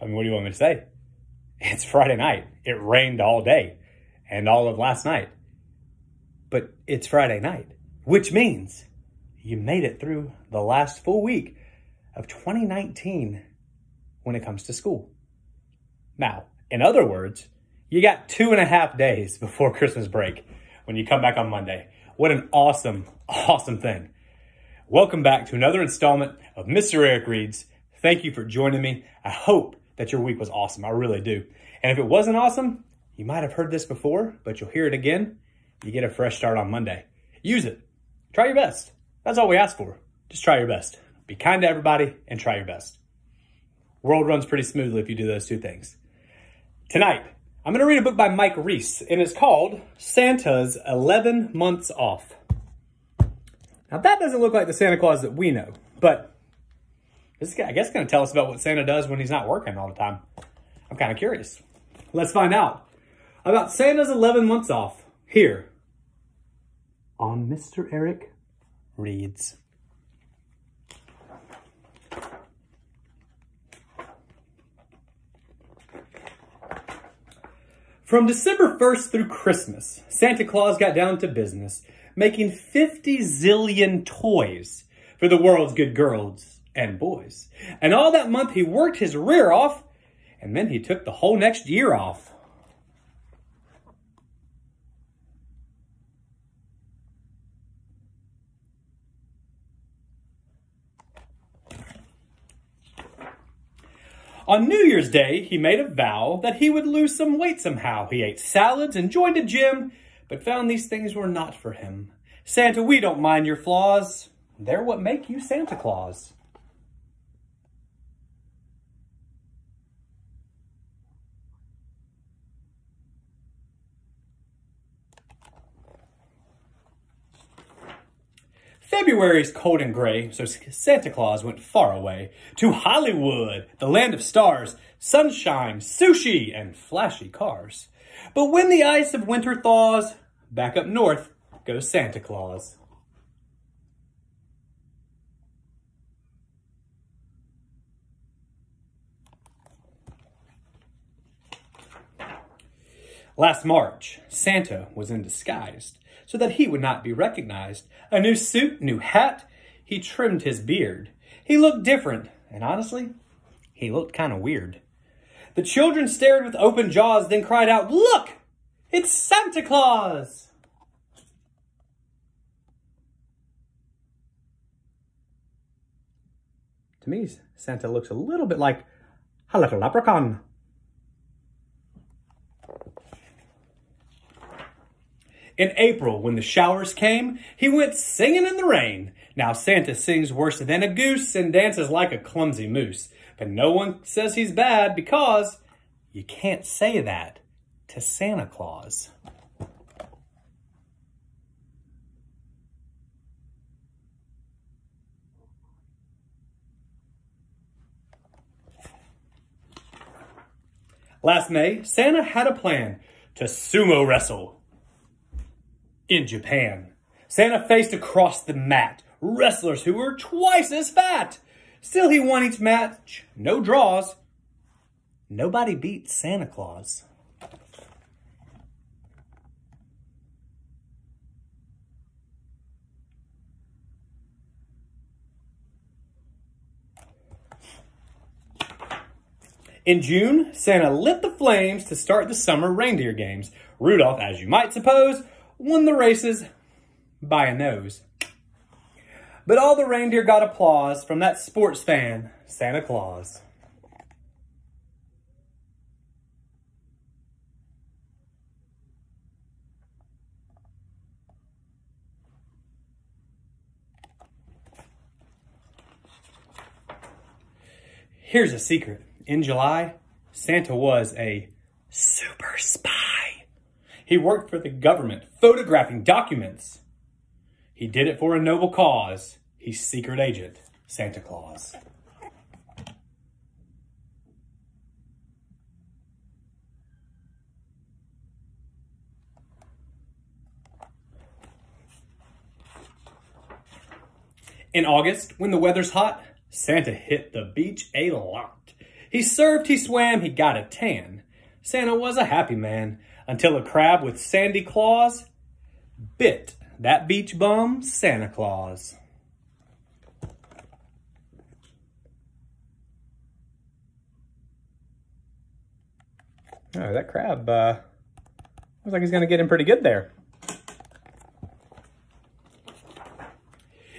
I mean, what do you want me to say? It's Friday night. It rained all day and all of last night. But it's Friday night, which means you made it through the last full week of 2019 when it comes to school. Now, in other words, you got 2.5 days before Christmas break when you come back on Monday. What an awesome, awesome thing. Welcome back to another installment of Mr. Eric Reads. Thank you for joining me. I hope that your week was awesome. I really do. And if it wasn't awesome, you might have heard this before, but you'll hear it again. You get a fresh start on Monday. Use it. Try your best. That's all we ask for. Just try your best. Be kind to everybody and try your best. World runs pretty smoothly if you do those two things. Tonight, I'm going to read a book by Mike Reiss, and it's called Santa's 11 Months Off. Now, that doesn't look like the Santa Claus that we know, but this guy, I guess, going to tell us about what Santa does when he's not working all the time. I'm kind of curious. Let's find out about Santa's 11 months off here on Mr. Eric Reads. From December 1st through Christmas, Santa Claus got down to business, making 50 zillion toys for the world's good girls and boys. And all that month he worked his rear off, and then he took the whole next year off. On New Year's Day, he made a vow that he would lose some weight somehow. He ate salads and joined a gym, but found these things were not for him. Santa, we don't mind your flaws. They're what make you Santa Claus. February's cold and gray, so Santa Claus went far away to Hollywood, the land of stars, sunshine, sushi, and flashy cars. But when the ice of winter thaws, back up north goes Santa Claus. Last March, Santa was in disguise so that he would not be recognized. A new suit, new hat, he trimmed his beard. He looked different, and honestly, he looked kind of weird. The children stared with open jaws, then cried out, "Look! It's Santa Claus!" To me, Santa looks a little bit like a little leprechaun. In April, when the showers came, he went singing in the rain. Now Santa sings worse than a goose and dances like a clumsy moose. But no one says he's bad because you can't say that to Santa Claus. Last May, Santa had a plan to sumo wrestle in Japan. Santa faced across the mat wrestlers who were twice as fat. Still, he won each match. No draws. Nobody beat Santa Claus. In June, Santa lit the flames to start the summer reindeer games. Rudolph, as you might suppose, won the races by a nose. But all the reindeer got applause from that sports fan, Santa Claus. Here's a secret. In July, Santa was a super spy. He worked for the government, photographing documents. He did it for a noble cause. He's secret agent, Santa Claus. In August, when the weather's hot, Santa hit the beach a lot. He surfed, he swam, he got a tan. Santa was a happy man until a crab with sandy claws bit that beach bum Santa Claus. Oh, that crab looks like he's going to get in pretty good there.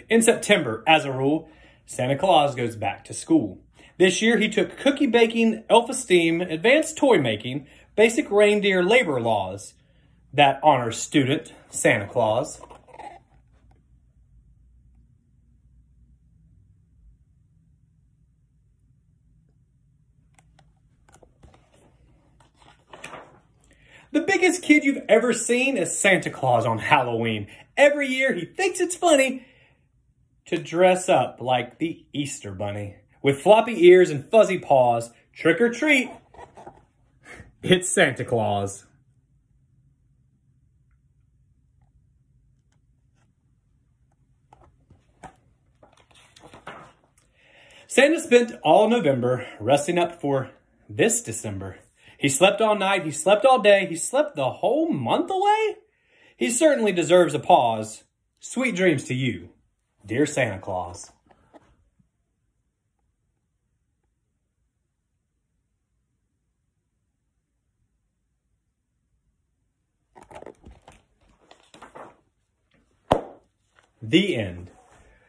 In September, as a rule, Santa Claus goes back to school. This year, he took cookie baking, elf esteem, advanced toy making, basic reindeer labor laws that honor student Santa Claus. The biggest kid you've ever seen is Santa Claus on Halloween. Every year, he thinks it's funny to dress up like the Easter Bunny. With floppy ears and fuzzy paws, trick or treat, it's Santa Claus. Santa spent all November resting up for this December. He slept all night, he slept all day, he slept the whole month away? He certainly deserves a pause. Sweet dreams to you, dear Santa Claus. The End.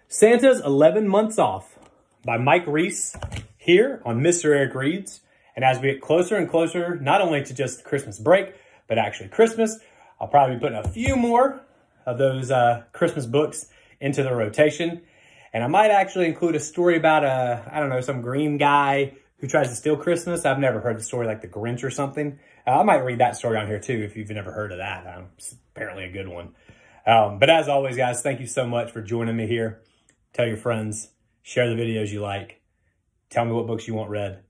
Santa's 11 Months Off by Mike Reiss here on Mr. Eric Reads. And as we get closer and closer, not only to just Christmas break, but actually Christmas, I'll probably be putting a few more of those Christmas books into the rotation. And I might actually include a story about I don't know, some green guy who tries to steal Christmas. I've never heard the story like The Grinch or something. I might read that story on here too if you've never heard of that. It's apparently a good one. But as always, guys, thank you so much for joining me here. Tell your friends, share the videos you like. Tell me what books you want read.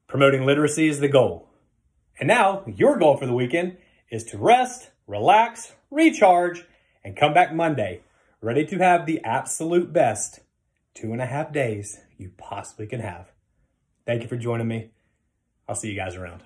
Promoting literacy is the goal. And now, your goal for the weekend is to rest, relax, recharge, and come back Monday, ready to have the absolute best 2.5 days you possibly can have. Thank you for joining me. I'll see you guys around.